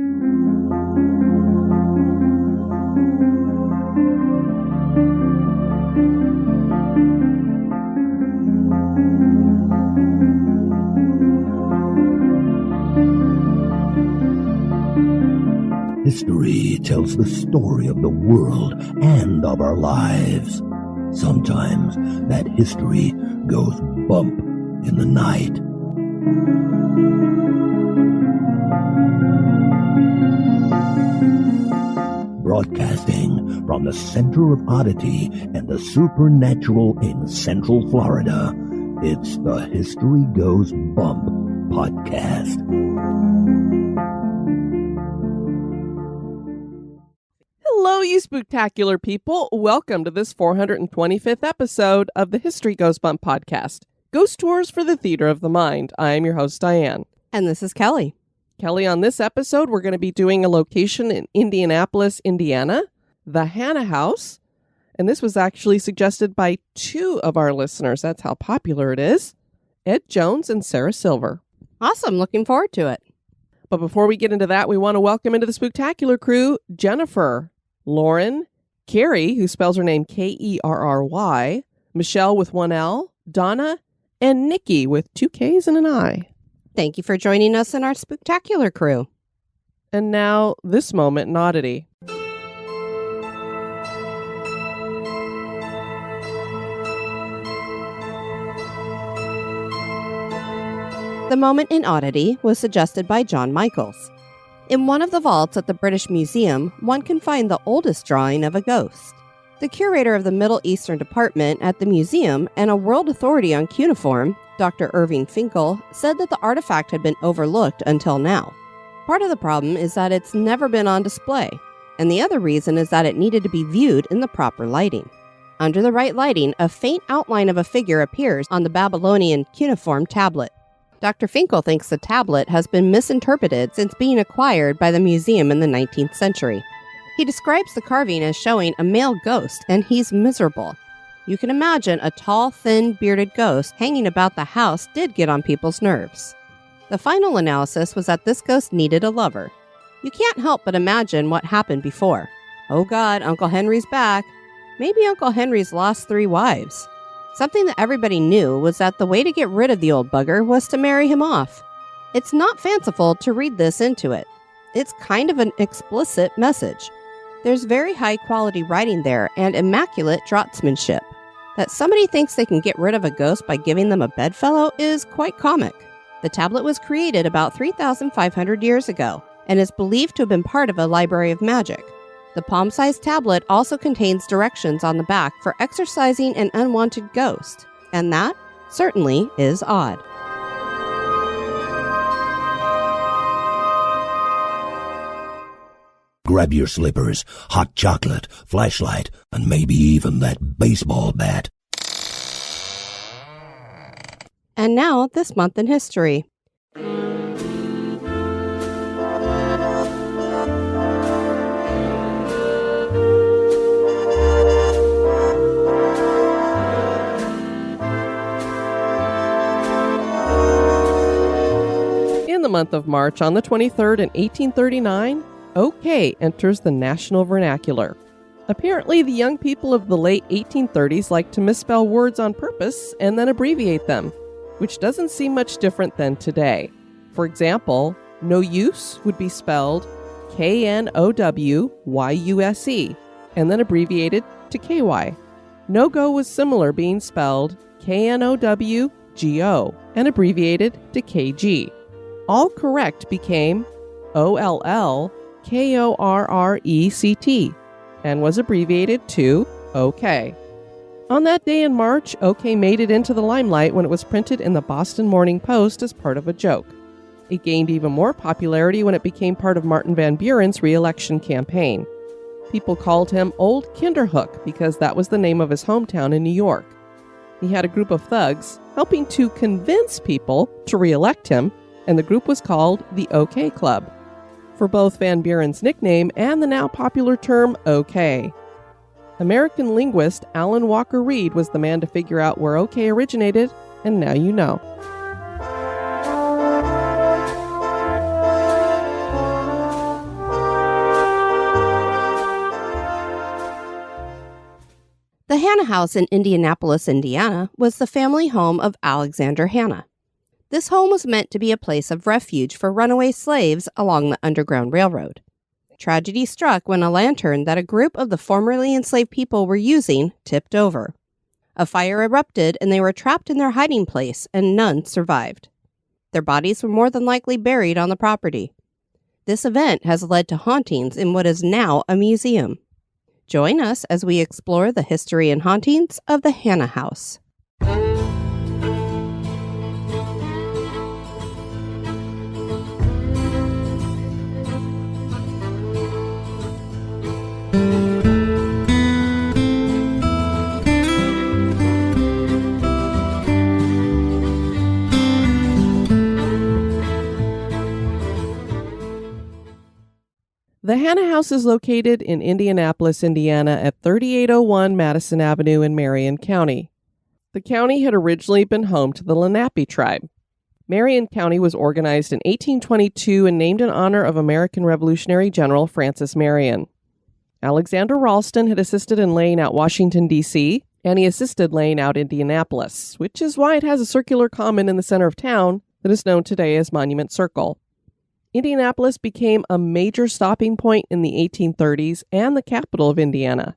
History tells the story of the world and of our lives. Sometimes that history goes bump in the night. Broadcasting from the center of oddity and the supernatural in Central Florida, it's the History Goes Bump podcast. Hello, you spooktacular people. Welcome to this 425th episode of the History Goes Bump podcast, Ghost Tours for the Theater of the Mind. I am your host, Diane. And this is Kelly. Kelly, on this episode, we're going to be doing a location in Indianapolis, Indiana, the Hannah House. And this was actually suggested by two of our listeners. That's how popular it is. Ed Jones and Sarah Silver. Awesome. Looking forward to it. But before we get into that, we want to welcome into the spooktacular crew, Jennifer, Lauren, Carrie, who spells her name Kerry, Michelle with one L, Donna, and Nikki with two Ks and an I. Thank you for joining us in our spooktacular crew. And now, this moment in Oddity. The moment in Oddity was suggested by John Michaels. In one of the vaults at the British Museum, one can find the oldest drawing of a ghost. The curator of the Middle Eastern Department at the museum and a world authority on cuneiform, Dr. Irving Finkel, said that the artifact had been overlooked until now. Part of the problem is that it's never been on display, and the other reason is that it needed to be viewed in the proper lighting. Under the right lighting, a faint outline of a figure appears on the Babylonian cuneiform tablet. Dr. Finkel thinks the tablet has been misinterpreted since being acquired by the museum in the 19th century. He describes the carving as showing a male ghost, and he's miserable. You can imagine a tall, thin, bearded ghost hanging about the house did get on people's nerves. The final analysis was that this ghost needed a lover. You can't help but imagine what happened before. Oh God, Uncle Henry's back. Maybe Uncle Henry's lost 3 wives. Something that everybody knew was that the way to get rid of the old bugger was to marry him off. It's not fanciful to read this into it. It's kind of an explicit message. There's very high quality writing there and immaculate draughtsmanship. That somebody thinks they can get rid of a ghost by giving them a bedfellow is quite comic. The tablet was created about 3,500 years ago and is believed to have been part of a library of magic. The palm-sized tablet also contains directions on the back for exorcising an unwanted ghost, and that certainly is odd. Grab your slippers, hot chocolate, flashlight, and maybe even that baseball bat. And now, this month in history. In the month of March, on the 23rd in 1839, OK enters the national vernacular. Apparently, the young people of the late 1830s liked to misspell words on purpose and then abbreviate them, which doesn't seem much different than today. For example, no use would be spelled KNOWYUSE and then abbreviated to KY. No go was similar, being spelled KNOWGO and abbreviated to KG. All correct became OLLKORRECT and was abbreviated to OK. On that day in March, OK made it into the limelight when it was printed in the Boston Morning Post as part of a joke. It gained even more popularity when it became part of Martin Van Buren's re-election campaign. People called him Old Kinderhook because that was the name of his hometown in New York. He had a group of thugs helping to convince people to re-elect him, and the group was called the OK Club, for both Van Buren's nickname and the now popular term OK. American linguist Alan Walker Reed was the man to figure out where OK originated, and now you know. Hanna House in Indianapolis, Indiana, was the family home of Alexander Hanna. This home was meant to be a place of refuge for runaway slaves along the Underground Railroad. Tragedy struck when a lantern that a group of the formerly enslaved people were using tipped over. A fire erupted and they were trapped in their hiding place, and none survived. Their bodies were more than likely buried on the property. This event has led to hauntings in what is now a museum. Join us as we explore the history and hauntings of the Hanna House. The Hanna House is located in Indianapolis, Indiana at 3801 Madison Avenue in Marion County. The county had originally been home to the Lenape tribe. Marion County was organized in 1822 and named in honor of American Revolutionary General Francis Marion. Alexander Ralston had assisted in laying out Washington, D.C., and he assisted laying out Indianapolis, which is why it has a circular common in the center of town that is known today as Monument Circle. Indianapolis became a major stopping point in the 1830s and the capital of Indiana.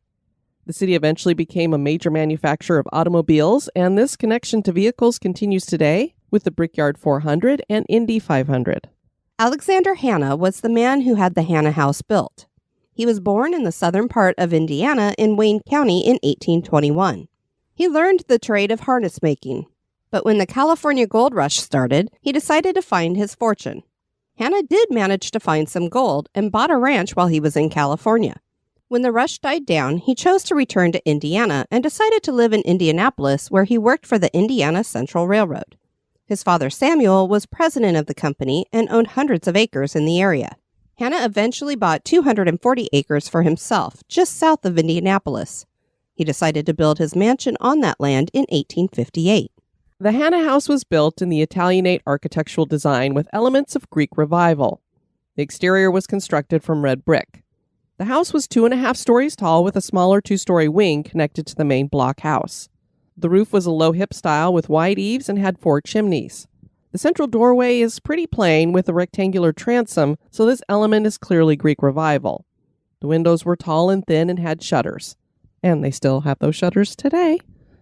The city eventually became a major manufacturer of automobiles, and this connection to vehicles continues today with the Brickyard 400 and Indy 500. Alexander Hanna was the man who had the Hanna House built. He was born in the southern part of Indiana in Wayne County in 1821. He learned the trade of harness making, but when the California gold rush started, he decided to find his fortune. Hanna did manage to find some gold and bought a ranch while he was in California. When the rush died down, he chose to return to Indiana and decided to live in Indianapolis, where he worked for the Indiana Central Railroad. His father Samuel was president of the company and owned hundreds of acres in the area. Hanna eventually bought 240 acres for himself, just south of Indianapolis. He decided to build his mansion on that land in 1858. The Hanna House was built in the Italianate architectural design with elements of Greek revival. The exterior was constructed from red brick. The house was 2.5 stories tall with a smaller 2-story wing connected to the main block house. The roof was a low hip style with wide eaves and had 4 chimneys. The central doorway is pretty plain with a rectangular transom, so this element is clearly Greek revival. The windows were tall and thin and had shutters. And they still have those shutters today.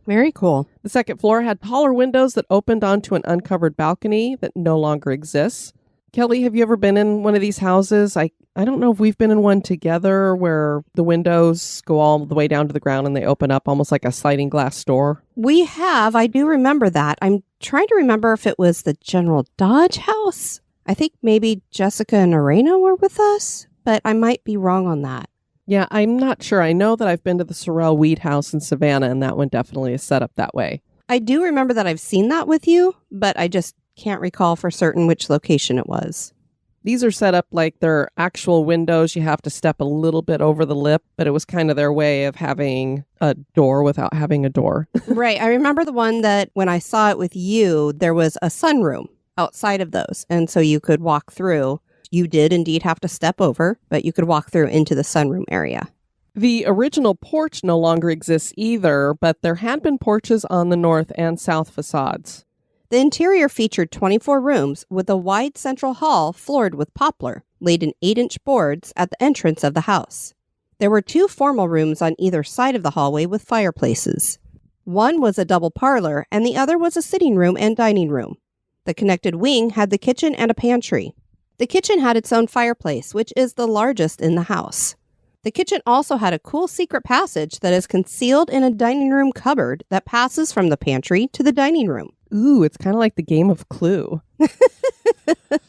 Very cool. The second floor had taller windows that opened onto an uncovered balcony that no longer exists. Kelly, have you ever been in one of these houses? I don't know if we've been in one together where the windows go all the way down to the ground and they open up almost like a sliding glass door. We have. I do remember that. I'm trying to remember if it was the General Dodge house. I think maybe Jessica and Arena were with us, but I might be wrong on that. Yeah, I'm not sure. I know that I've been to the Sorrel Weed House in Savannah, and that one definitely is set up that way. I do remember that I've seen that with you, but I just can't recall for certain which location it was. These are set up like they're actual windows. You have to step a little bit over the lip, but it was kind of their way of having a door without having a door. Right. I remember the one that when I saw it with you, there was a sunroom outside of those, and so you could walk through. You did indeed have to step over, but you could walk through into the sunroom area. The original porch no longer exists either, but there had been porches on the north and south facades. The interior featured 24 rooms with a wide central hall floored with poplar, laid in 8-inch boards at the entrance of the house. There were 2 formal rooms on either side of the hallway with fireplaces. One was a double parlor, and the other was a sitting room and dining room. The connected wing had the kitchen and a pantry. The kitchen had its own fireplace, which is the largest in the house. The kitchen also had a cool secret passage that is concealed in a dining room cupboard that passes from the pantry to the dining room. Ooh, it's kind of like the game of Clue.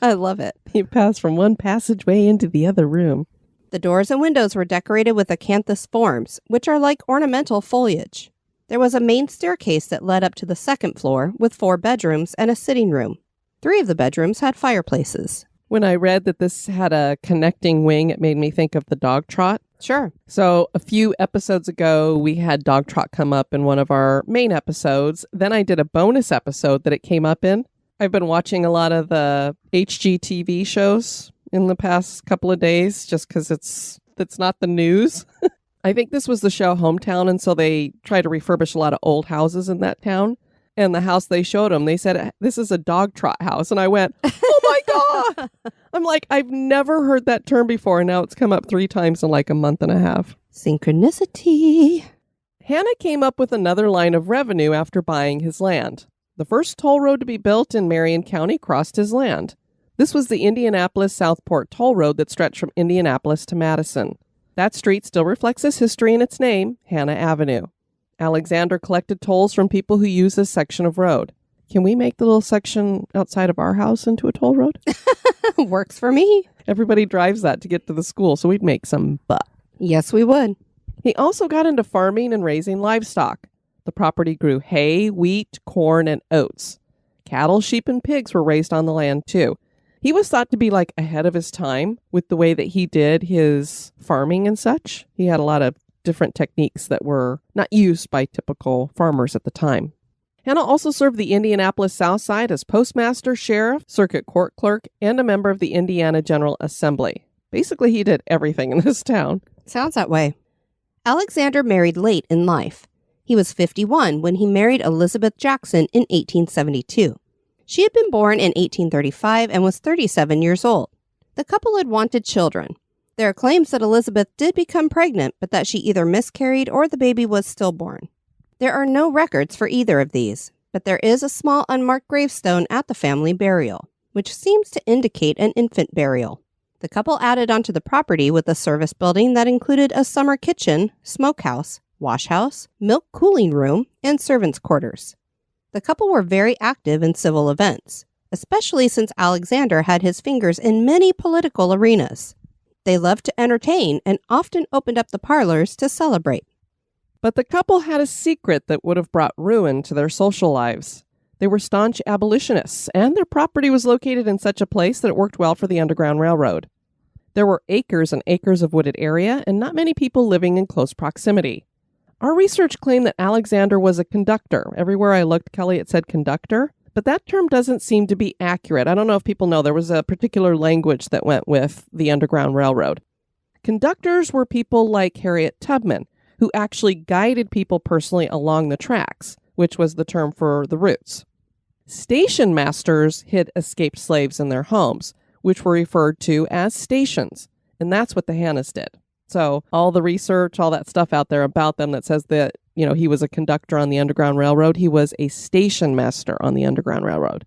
I love it. You pass from one passageway into the other room. The doors and windows were decorated with acanthus forms, which are like ornamental foliage. There was a main staircase that led up to the second floor with 4 bedrooms and a sitting room. 3 of the bedrooms had fireplaces. When I read that this had a connecting wing, it made me think of the dog trot. Sure. So a few episodes ago, we had dog trot come up in one of our main episodes. Then I did a bonus episode that it came up in. I've been watching a lot of the HGTV shows in the past couple of days just because it's not the news. I think this was the show Hometown, and so they tried to refurbish a lot of old houses in that town. And the house they showed them, they said, this is a dog trot house. And I went, oh my God. I'm like, I've never heard that term before. And now it's come up 3 times in like a month and a half. Synchronicity. Hanna came up with another line of revenue after buying his land. The first toll road to be built in Marion County crossed his land. This was the Indianapolis Southport Toll Road that stretched from Indianapolis to Madison. That street still reflects its history in its name, Hanna Avenue. Alexander collected tolls from people who use this section of road. Can we make the little section outside of our house into a toll road? Works for me. Everybody drives that to get to the school, so we'd make some buck. Yes, we would. He also got into farming and raising livestock. The property grew hay, wheat, corn, and oats. Cattle, sheep, and pigs were raised on the land, too. He was thought to be like ahead of his time with the way that he did his farming and such. He had a lot of different techniques that were not used by typical farmers at the time. Hanna also served the Indianapolis South Side as postmaster, sheriff, circuit court clerk, and a member of the Indiana General Assembly. Basically, he did everything in this town. Sounds that way. Alexander married late in life. He was 51 when he married Elizabeth Jackson in 1872. She had been born in 1835 and was 37 years old. The couple had wanted children. There are claims that Elizabeth did become pregnant, but that she either miscarried or the baby was stillborn. There are no records for either of these, but there is a small unmarked gravestone at the family burial, which seems to indicate an infant burial. The couple added onto the property with a service building that included a summer kitchen, smokehouse, washhouse, milk cooling room, and servants' quarters. The couple were very active in civil events, especially since Alexander had his fingers in many political arenas. They loved to entertain and often opened up the parlors to celebrate. But the couple had a secret that would have brought ruin to their social lives. They were staunch abolitionists, and their property was located in such a place that it worked well for the Underground Railroad. There were acres and acres of wooded area, and not many people living in close proximity. Our research claimed that Alexander was a conductor. Everywhere I looked, Kelly, it said conductor. But that term doesn't seem to be accurate. I don't know if people know there was a particular language that went with the Underground Railroad. Conductors were people like Harriet Tubman, who actually guided people personally along the tracks, which was the term for the routes. Station masters hid escaped slaves in their homes, which were referred to as stations. And that's what the Hannas did. So all the research, all that stuff out there about them that says that, he was a conductor on the Underground Railroad, he was a station master on the Underground Railroad.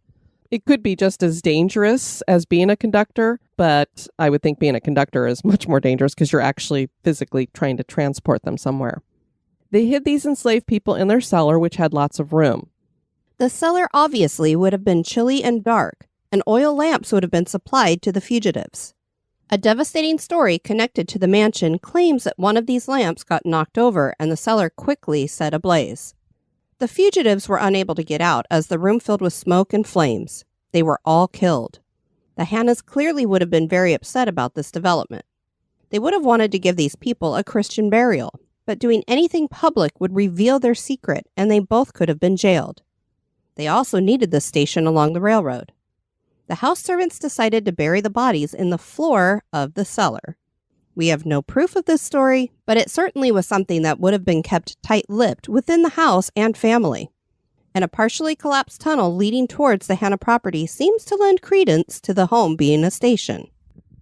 It could be just as dangerous as being a conductor, but I would think being a conductor is much more dangerous because you're actually physically trying to transport them somewhere. They hid these enslaved people in their cellar, which had lots of room. The cellar obviously would have been chilly and dark, and oil lamps would have been supplied to the fugitives. A devastating story connected to the mansion claims that one of these lamps got knocked over and the cellar quickly set ablaze. The fugitives were unable to get out as the room filled with smoke and flames. They were all killed. The Hannas clearly would have been very upset about this development. They would have wanted to give these people a Christian burial, but doing anything public would reveal their secret, and they both could have been jailed. They also needed the station along the railroad. The house servants decided to bury the bodies in the floor of the cellar. We have no proof of this story, but it certainly was something that would have been kept tight-lipped within the house and family. And a partially collapsed tunnel leading towards the Hanna property seems to lend credence to the home being a station.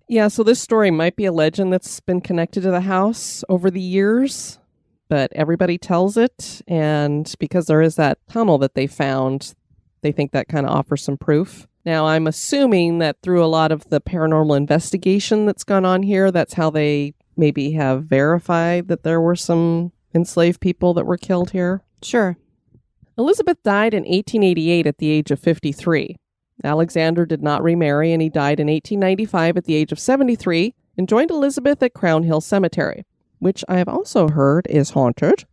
Yeah, so this story might be a legend that's been connected to the house over the years, but everybody tells it, and because there is that tunnel that they found, they think that kind of offers some proof. Now, I'm assuming that through a lot of the paranormal investigation that's gone on here, that's how they maybe have verified that there were some enslaved people that were killed here. Sure. Elizabeth died in 1888 at the age of 53. Alexander did not remarry, and he died in 1895 at the age of 73 and joined Elizabeth at Crown Hill Cemetery, which I have also heard is haunted.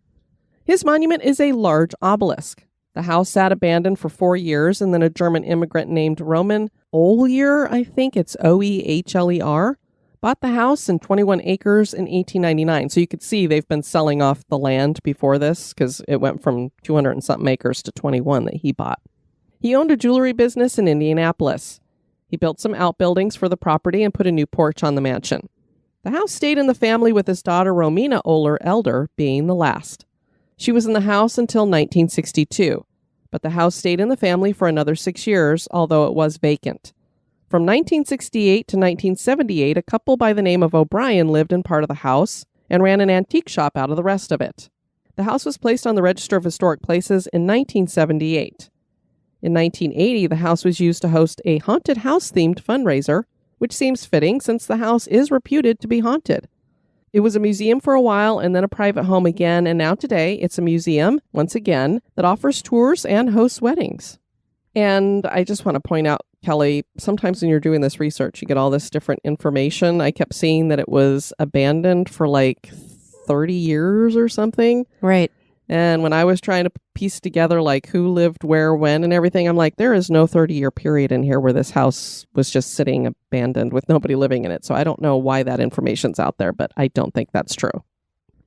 His monument is a large obelisk. The house sat abandoned for 4 years, and then a German immigrant named Roman Oehler, I think it's Oehler, bought the house and 21 acres in 1899. So you could see they've been selling off the land before this because it went from 200 and something acres to 21 that he bought. He owned a jewelry business in Indianapolis. He built some outbuildings for the property and put a new porch on the mansion. The house stayed in the family with his daughter Romina Oler Elder being the last. She was in the house until 1962, but the house stayed in the family for another 6 years, although it was vacant. From 1968 to 1978, a couple by the name of O'Brien lived in part of the house and ran an antique shop out of the rest of it. The house was placed on the Register of Historic Places in 1978. In 1980, the house was used to host a haunted house-themed fundraiser, which seems fitting since the house is reputed to be haunted. It was a museum for a while and then a private home again, and now today it's a museum, once again, that offers tours and hosts weddings. And I just want to point out, Kelly, sometimes when you're doing this research, you get all this different information. I kept seeing that it was abandoned for like 30 years or something. Right. And when I was trying to piece together like who lived where, when, and everything, I'm like, there is no 30-year period in here where this house was just sitting abandoned with nobody living in it. So I don't know why that information's out there, but I don't think that's true.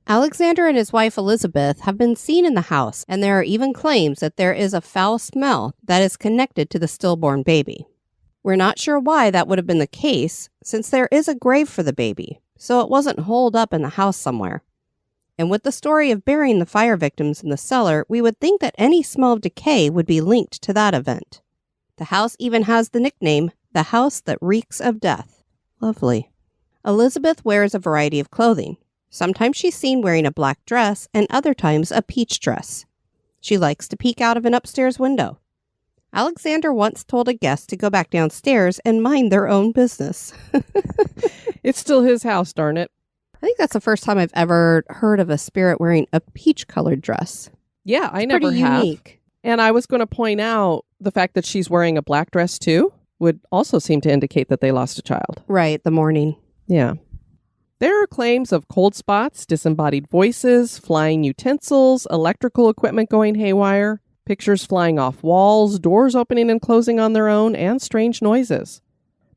Alexander and his wife Elizabeth have been seen in the house, and there are even claims that there is a foul smell that is connected to the stillborn baby. We're not sure why that would have been the case, since there is a grave for the baby, so it wasn't holed up in the house somewhere. And with the story of burying the fire victims in the cellar, we would think that any smell of decay would be linked to that event. The house even has the nickname, the house that reeks of death. Lovely. Elizabeth wears a variety of clothing. Sometimes she's seen wearing a black dress and other times a peach dress. She likes to peek out of an upstairs window. Alexander once told a guest to go back downstairs and mind their own business. It's still his house, darn it. I think that's the first time I've ever heard of a spirit wearing a peach-colored dress. Yeah, I It's never pretty have. unique. And I was going to point out the fact that she's wearing a black dress too would also seem to indicate that they lost a child. Right, the morning. Yeah. There are claims of cold spots, disembodied voices, flying utensils, electrical equipment going haywire, pictures flying off walls, doors opening and closing on their own, and strange noises.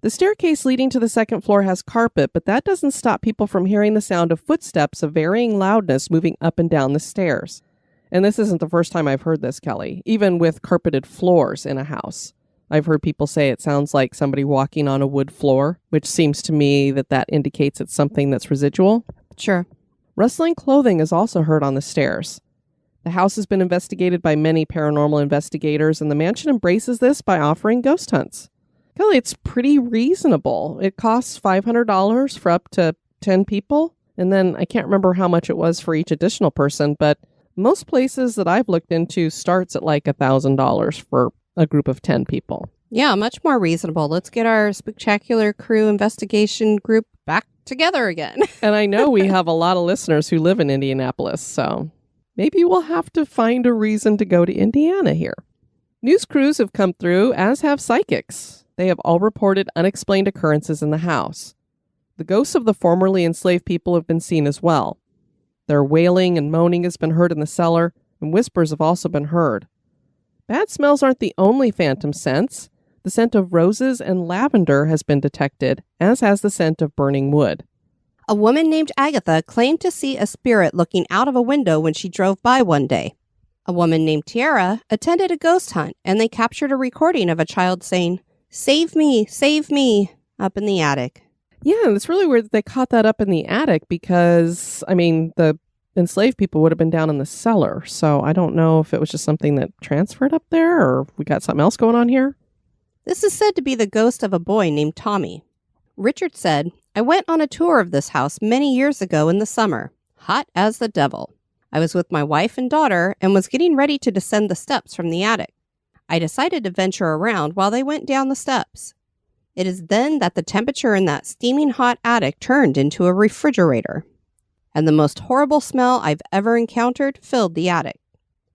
The staircase leading to the second floor has carpet, but that doesn't stop people from hearing the sound of footsteps of varying loudness moving up and down the stairs. And this isn't the first time I've heard this, Kelly, even with carpeted floors in a house. I've heard people say it sounds like somebody walking on a wood floor, which seems to me that indicates it's something that's residual. Sure. Rustling clothing is also heard on the stairs. The house has been investigated by many paranormal investigators, and the mansion embraces this by offering ghost hunts. Kelly, it's pretty reasonable. It costs $500 for up to 10 people, and then I can't remember how much it was for each additional person, but most places that I've looked into starts at like $1,000 for a group of 10 people. Yeah, much more reasonable. Let's get our spectacular crew investigation group back together again. And I know we have a lot of listeners who live in Indianapolis, so maybe we'll have to find a reason to go to Indiana here. News crews have come through, as have psychics. They have all reported unexplained occurrences in the house. The ghosts of the formerly enslaved people have been seen as well. Their wailing and moaning has been heard in the cellar, and whispers have also been heard. Bad smells aren't the only phantom scents. The scent of roses and lavender has been detected, as has the scent of burning wood. A woman named Agatha claimed to see a spirit looking out of a window when she drove by one day. A woman named Tiara attended a ghost hunt, and they captured a recording of a child saying, save me," up in the attic. Yeah, and it's really weird that they caught that up in the attic because, the enslaved people would have been down in the cellar. So I don't know if it was just something that transferred up there or if we got something else going on here. This is said to be the ghost of a boy named Tommy. Richard said, I went on a tour of this house many years ago in the summer, hot as the devil. I was with my wife and daughter and was getting ready to descend the steps from the attic. I decided to venture around while they went down the steps. It is then that the temperature in that steaming hot attic turned into a refrigerator. And the most horrible smell I've ever encountered filled the attic.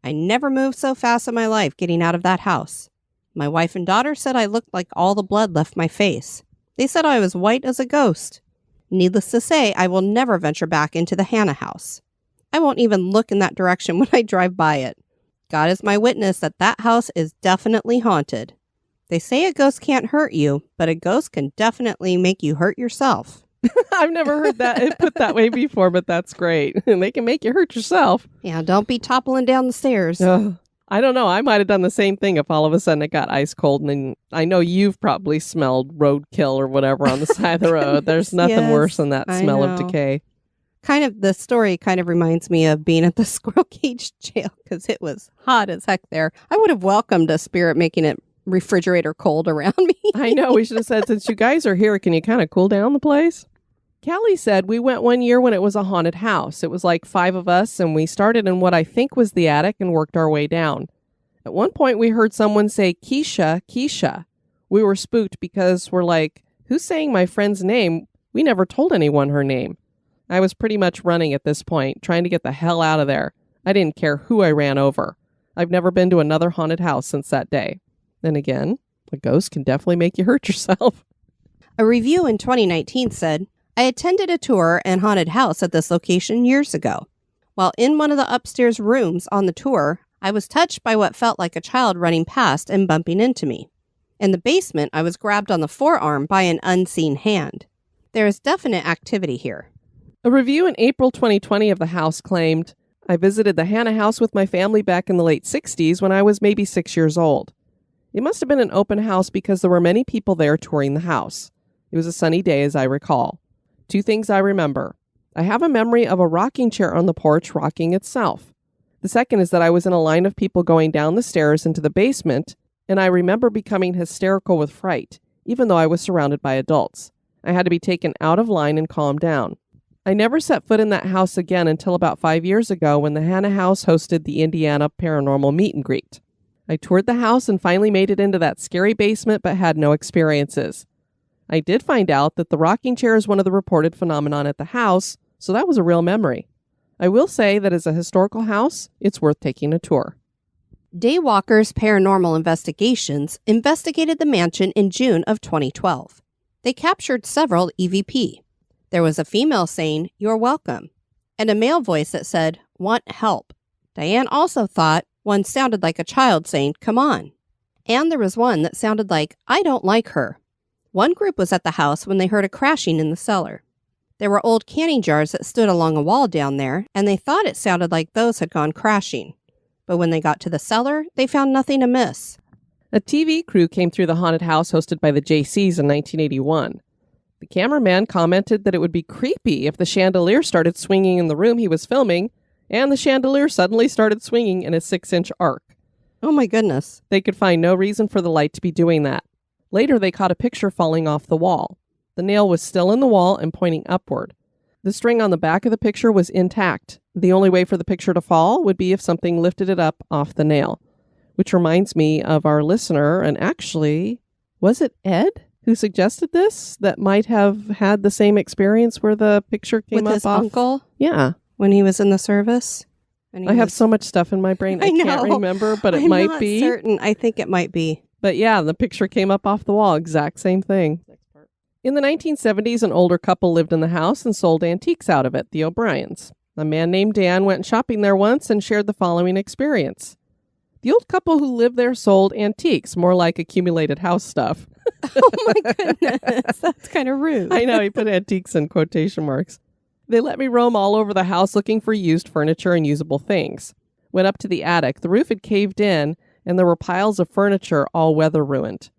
I never moved so fast in my life getting out of that house. My wife and daughter said I looked like all the blood left my face. They said I was white as a ghost. Needless to say, I will never venture back into the Hannah house. I won't even look in that direction when I drive by it. God is my witness that that house is definitely haunted. They say a ghost can't hurt you, but a ghost can definitely make you hurt yourself. I've never heard that put that way before, but that's great. And they can make you hurt yourself. Yeah, don't be toppling down the stairs. I I don't know. I might have done the same thing if all of a sudden it got ice cold. And then I know you've probably smelled roadkill or whatever on the side of the road. There's nothing worse than that smell of decay. Kind of, the story kind of reminds me of being at the squirrel cage jail because it was hot as heck there. I would have welcomed a spirit making it refrigerator cold around me. I know. We should have said, since you guys are here, can you kind of cool down the place? Callie said we went one year when it was a haunted house. It was like 5 of us, and we started in what I think was the attic and worked our way down. At one point, we heard someone say, Keisha, Keisha. We were spooked because we're like, who's saying my friend's name? We never told anyone her name. I was pretty much running at this point, trying to get the hell out of there. I didn't care who I ran over. I've never been to another haunted house since that day. Then again, a ghost can definitely make you hurt yourself. A review in 2019 said, I attended a tour and haunted house at this location years ago. While in one of the upstairs rooms on the tour, I was touched by what felt like a child running past and bumping into me. In the basement, I was grabbed on the forearm by an unseen hand. There is definite activity here. A review in April 2020 of the house claimed, I visited the Hannah house with my family back in the late 60s when I was maybe 6 years old. It must have been an open house because there were many people there touring the house. It was a sunny day, as I recall. 2 things I remember. I have a memory of a rocking chair on the porch rocking itself. The second is that I was in a line of people going down the stairs into the basement, and I remember becoming hysterical with fright, even though I was surrounded by adults. I had to be taken out of line and calmed down. I never set foot in that house again until about 5 years ago when the Hannah house hosted the Indiana Paranormal Meet and Greet. I toured the house and finally made it into that scary basement but had no experiences. I did find out that the rocking chair is one of the reported phenomenon at the house, so that was a real memory. I will say that as a historical house, it's worth taking a tour. Daywalkers Paranormal Investigations investigated the mansion in June of 2012. They captured several EVP. There was a female saying, "You're welcome," and a male voice that said, "Want help." Diane also thought one sounded like a child saying, "Come on." And there was one that sounded like, "I don't like her." One group was at the house when they heard a crashing in the cellar. There were old canning jars that stood along a wall down there, and they thought it sounded like those had gone crashing. But when they got to the cellar, they found nothing amiss. A TV crew came through the haunted house hosted by the JCs in 1981. The cameraman commented that it would be creepy if the chandelier started swinging in the room he was filming, and the chandelier suddenly started swinging in a 6-inch arc. Oh my goodness. They could find no reason for the light to be doing that. Later, they caught a picture falling off the wall. The nail was still in the wall and pointing upward. The string on the back of the picture was intact. The only way for the picture to fall would be if something lifted it up off the nail. Which reminds me of our listener, and actually, was it Ed who suggested this? That might have had the same experience where the picture came with up his off. uncle? Yeah. When he was in the service? I have so much stuff in my brain. I can't remember, but it might be. I'm not certain. I think it might be. But yeah, the picture came up off the wall. Exact same thing. In the 1970s, an older couple lived in the house and sold antiques out of it, the O'Briens. A man named Dan went shopping there once and shared the following experience. The old couple who lived there sold antiques, more like accumulated house stuff. Oh my goodness, that's kind of rude. I know, he put antiques in quotation marks. They let me roam all over the house looking for used furniture and usable things. Went up to the attic. The roof had caved in, and there were piles of furniture all weather ruined.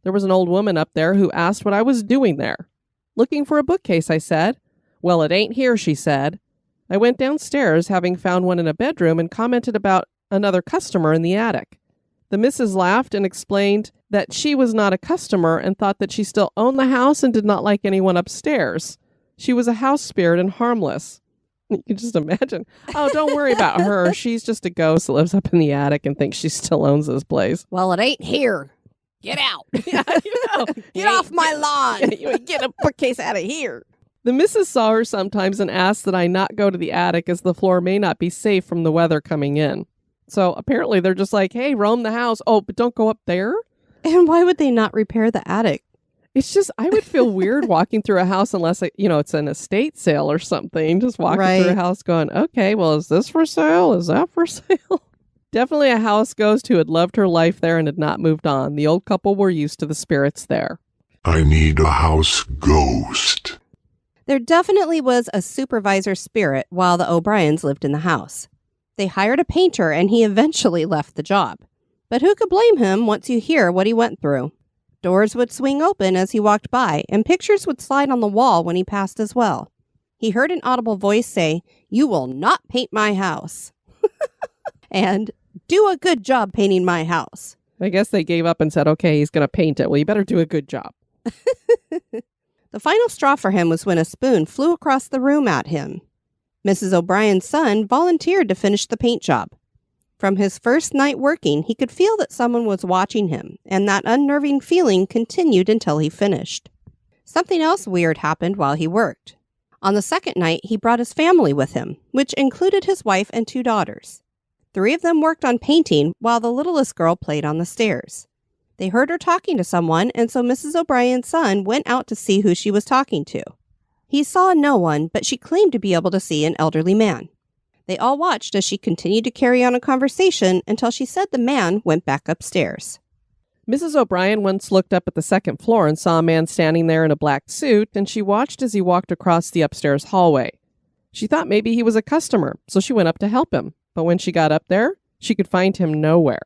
There was an old woman up there who asked what I was doing there. Looking for a bookcase, I said. Well, it ain't here, she said. I went downstairs, having found one in a bedroom, and commented about another customer in the attic. The missus laughed and explained that she was not a customer and thought that she still owned the house and did not like anyone upstairs. She was a house spirit and harmless. You can just imagine. Oh, don't worry about her. She's just a ghost that lives up in the attic and thinks she still owns this place. Well, it ain't here. Get out. Yeah, Get off my lawn. You get a bookcase out of here. The missus saw her sometimes and asked that I not go to the attic as the floor may not be safe from the weather coming in. So apparently they're just like, hey, roam the house. Oh, but don't go up there. And why would they not repair the attic? It's just, I would feel weird walking through a house unless, it's an estate sale or something. Just walking through a house going, okay, well, is this for sale? Is that for sale? Definitely a house ghost who had loved her life there and had not moved on. The old couple were used to the spirits there. I need a house ghost. There definitely was a supervisor spirit while the O'Briens lived in the house. They hired a painter and he eventually left the job. But who could blame him once you hear what he went through? Doors would swing open as he walked by, and pictures would slide on the wall when he passed as well. He heard an audible voice say, "You will not paint my house." And, "Do a good job painting my house." I guess they gave up and said, okay, he's going to paint it. Well, you better do a good job. The final straw for him was when a spoon flew across the room at him. Mrs. O'Brien's son volunteered to finish the paint job. From his first night working, he could feel that someone was watching him, and that unnerving feeling continued until he finished. Something else weird happened while he worked. On the second night, he brought his family with him, which included his wife and 2 daughters. 3 of them worked on painting, while the littlest girl played on the stairs. They heard her talking to someone, and so Mrs. O'Brien's son went out to see who she was talking to. He saw no one, but she claimed to be able to see an elderly man. They all watched as she continued to carry on a conversation until she said the man went back upstairs. Mrs. O'Brien once looked up at the second floor and saw a man standing there in a black suit, and she watched as he walked across the upstairs hallway. She thought maybe he was a customer, so she went up to help him. But when she got up there, she could find him nowhere.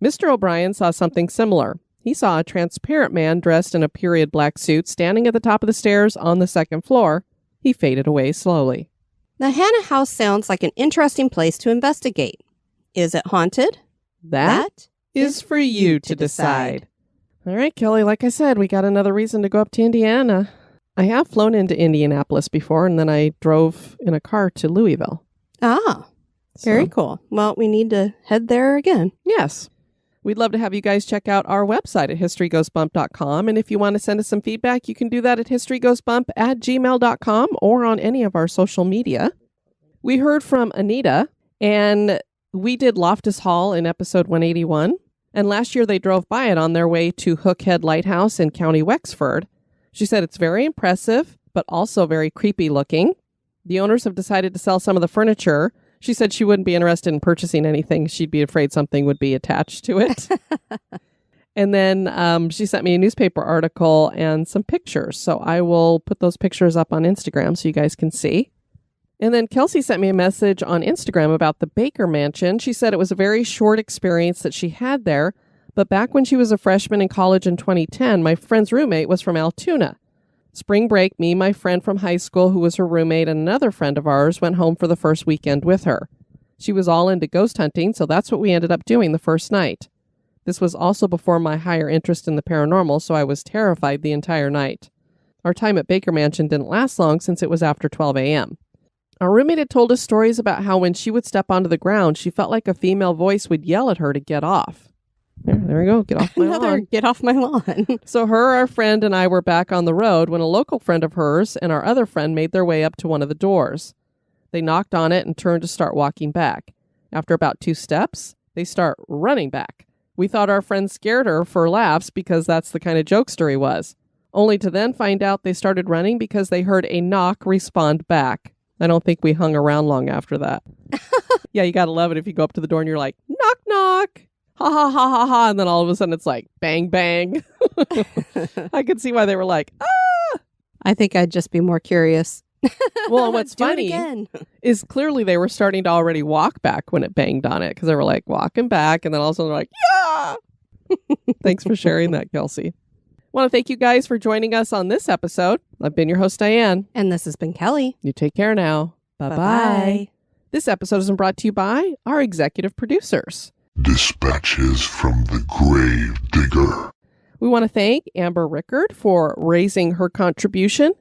Mr. O'Brien saw something similar. He saw a transparent man dressed in a period black suit standing at the top of the stairs on the second floor. He faded away slowly. The Hannah house sounds like an interesting place to investigate. Is it haunted? That is for you to decide. All right, Kelly, like I said, we got another reason to go up to Indiana. I have flown into Indianapolis before, and then I drove in a car to Louisville. Ah, very cool. Well, we need to head there again. Yes. We'd love to have you guys check out our website at historygoesbump.com. And if you want to send us some feedback, you can do that at historygoesbump@gmail.com or on any of our social media. We heard from Anita, and we did Loftus Hall in episode 181. And last year they drove by it on their way to Hookhead Lighthouse in County Wexford. She said it's very impressive, but also very creepy looking. The owners have decided to sell some of the furniture. She said she wouldn't be interested in purchasing anything. She'd be afraid something would be attached to it. And then she sent me a newspaper article and some pictures. So I will put those pictures up on Instagram so you guys can see. And then Kelsey sent me a message on Instagram about the Baker Mansion. She said it was a very short experience that she had there. But back when she was a freshman in college in 2010, my friend's roommate was from Altoona. Spring break, me, my friend from high school, who was her roommate, and another friend of ours went home for the first weekend with her. She was all into ghost hunting, so that's what we ended up doing the first night. This was also before my higher interest in the paranormal, so I was terrified the entire night. Our time at Baker Mansion didn't last long since it was after 12 a.m. Our roommate had told us stories about how when she would step onto the ground, she felt like a female voice would yell at her to get off. There we go. Get off my lawn. Get off my lawn. So her, our friend, and I were back on the road when a local friend of hers and our other friend made their way up to one of the doors. They knocked on it and turned to start walking back. After about 2 steps, they start running back. We thought our friend scared her for laughs because that's the kind of jokester he was. Only to then find out they started running because they heard a knock respond back. I don't think we hung around long after that. Yeah, you gotta love it if you go up to the door and you're like, knock, knock. Ha ha ha ha ha, and then all of a sudden it's like bang bang. I could see why they were like, ah. I think I'd just be more curious. Well, what's funny is clearly they were starting to already walk back when it banged on it because they were like walking back, and then all of a sudden they're like, yeah. Thanks for sharing that, Kelsey. I want to thank you guys for joining us on this episode. I've been your host, Diane. And this has been Kelly. You take care now. Bye-bye. This episode is brought to you by our executive producers. Dispatches from the Grave Digger. We want to thank Amber Rickard for raising her contribution.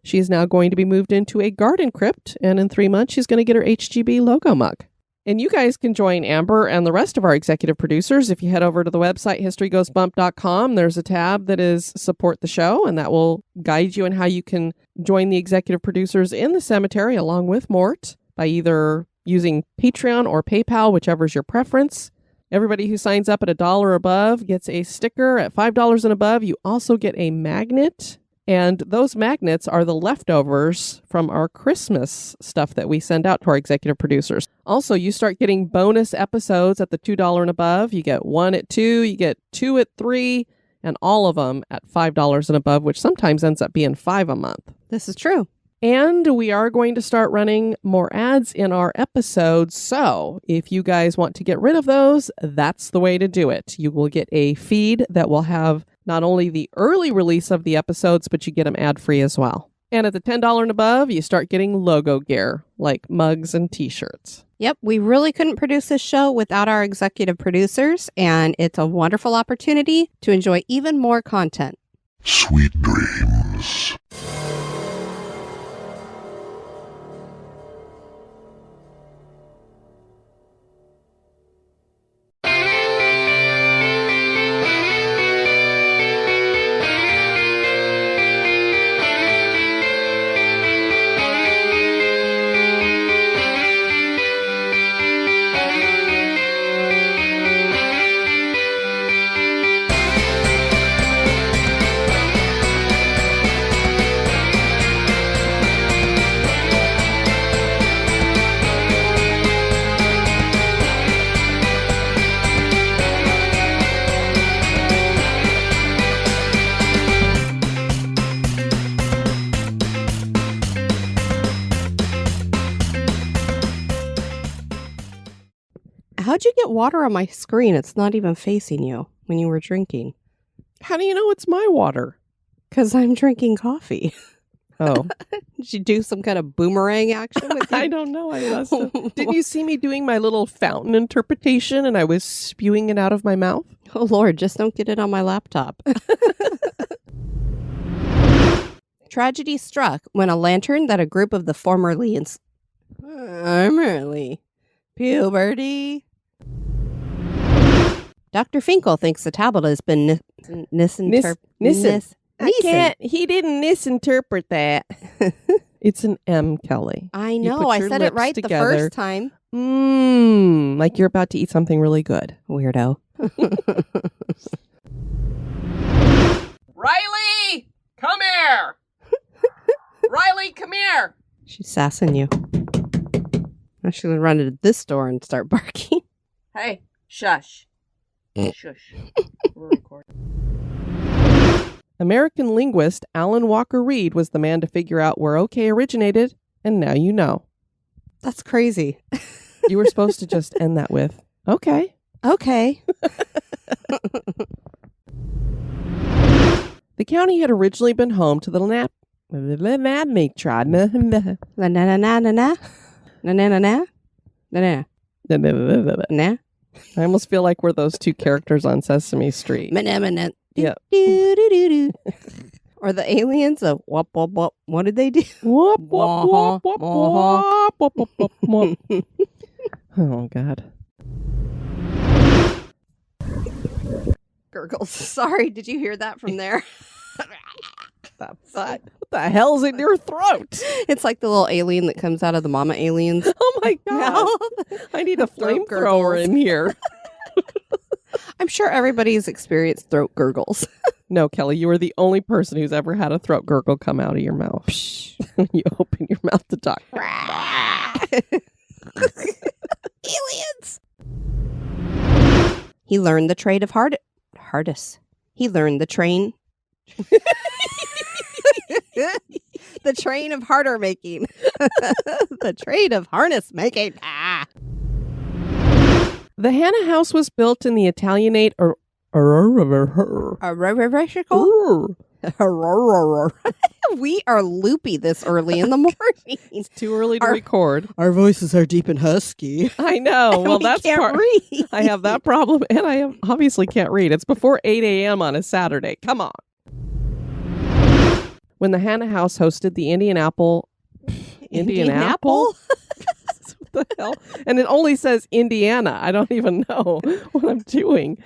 She is now going to be moved into a garden crypt, and in 3 months, she's going to get her HGB logo mug. And you guys can join Amber and the rest of our executive producers if you head over to the website, historygoesbump.com. There's a tab that is support the show, and that will guide you in how you can join the executive producers in the cemetery along with Mort by either using Patreon or PayPal, whichever is your preference. Everybody who signs up at $1 or above gets a sticker. At $5 and above, you also get a magnet. And those magnets are the leftovers from our Christmas stuff that we send out to our executive producers. Also, you start getting bonus episodes at the $2 and above. You get 1 at $2, you get 2 at $3, and all of them at $5 and above, which sometimes ends up being $5 a month. This is true. And we are going to start running more ads in our episodes. So if you guys want to get rid of those, that's the way to do it. You will get a feed that will have not only the early release of the episodes, but you get them ad-free as well. And at the $10 and above, you start getting logo gear, like mugs and t-shirts. Yep, we really couldn't produce this show without our executive producers, and it's a wonderful opportunity to enjoy even more content. Sweet dreams. How'd you get water on my screen? It's not even facing you when you were drinking. How do you know it's my water? Because I'm drinking coffee. Oh. Did you do some kind of boomerang action with I you? don't know. I must have. Did you see me doing my little fountain interpretation and I was spewing it out of my mouth? Oh, Lord, just don't get it on my laptop. Tragedy struck when a lantern that a group of the formerly puberty. Dr. Finkel thinks the tablet has been He didn't misinterpret that. It's an M, Kelly. I You know. put I your said it lips right together. the first time. Like you're about to eat something really good. Weirdo. Riley, come here. Riley, come here. She's sassing you. I'm just going to run into this door and start barking. Hey, shush. Shush. We're recording. American linguist Alan Walker Reed was the man to figure out where OK originated, and now you know. That's crazy. You were supposed to just end that with, okay. Okay. The county had originally been home to the I almost feel like we're those two characters on Sesame Street. Yeah. Or the aliens of wop wop wop. What did they do? Whoop, whoop, whoop, whoop, whoop, whoop, whoop, whoop, whoop. Oh, God. Gurgles. Sorry, did you hear that from there? What the hell's in your throat? It's like the little alien that comes out of the mama aliens. Oh, my God. I need a Throat flamethrower gurgles. in here. I'm sure everybody's experienced throat gurgles. No, Kelly, you are the only person who's ever had a throat gurgle come out of your mouth. When you open your mouth to talk. Aliens! He learned the trade of hardest. He learned the train. The train of harder making. The trade of harness making. The Hannah house was built in the Italianate We are loopy this early in the morning. It's too early to record. Our voices are deep and husky. I know. Well, We that's can't part. read. I have that problem, and I obviously can't read. It's before 8 a.m. on a Saturday. Come on. When the Hannah house hosted the Indianapolis. What the hell? And it only says Indiana. I don't even know what I'm doing.